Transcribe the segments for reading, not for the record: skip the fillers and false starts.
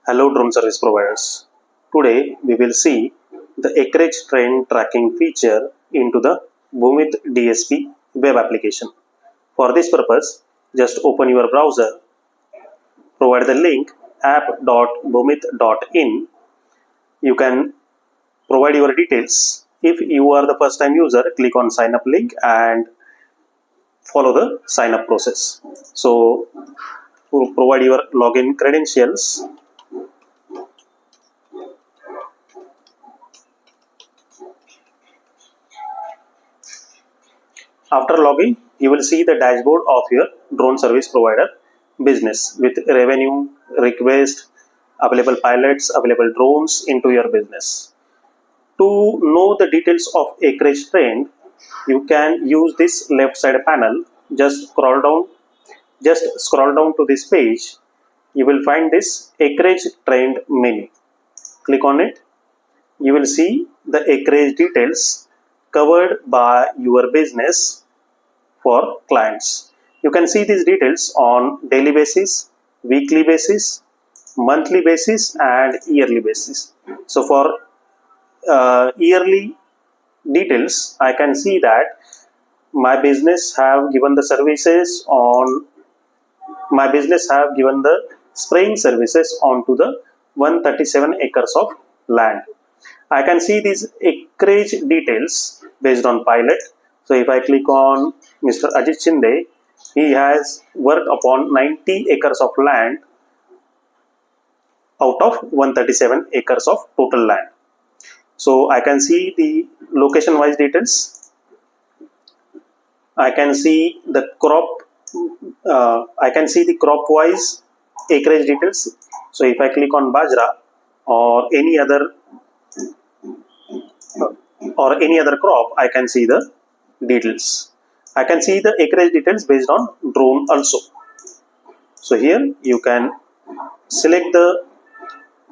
Hello drone service providers. Today we will see the Acreage Trend Tracking feature into the BhuMeet DSP web application. For this purpose, just open your browser, provide the link app.bhumeet.in. You can provide your details. If you are the first time user, click on sign up link and follow the sign up process. So provide your login credentials. After logging, you will see the dashboard of your drone service provider business with revenue, request, available pilots, available drones into your business. To know the details of Acreage Trend, you can use this left side panel. Just scroll down to this page. You will find this Acreage Trend menu. Click on it. You will see the acreage details covered by your business for clients. You can see these details on daily basis, weekly basis, monthly basis and yearly basis. So for yearly details, I can see that my business have given the spraying services onto the 137 acres of land. I can see these acreage details based on pilot. So if I click on Mr. Ajit Shinde, he has worked upon 90 acres of land out of 137 acres of total land. So I can see the location wise details. I can see the crop wise acreage details. So if I click on Bajra or any other crop, I can see the details. I can see the acreage details based on drone also. So here you can select the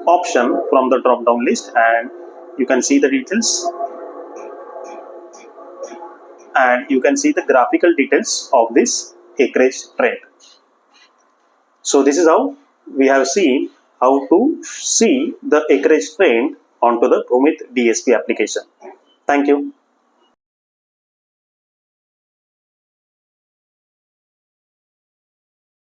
option from the drop down list and you can see the details and you can see the graphical details of this acreage trend. So this is how we have seen how to see the acreage trend onto the BhuMeet DSP application. Thank you.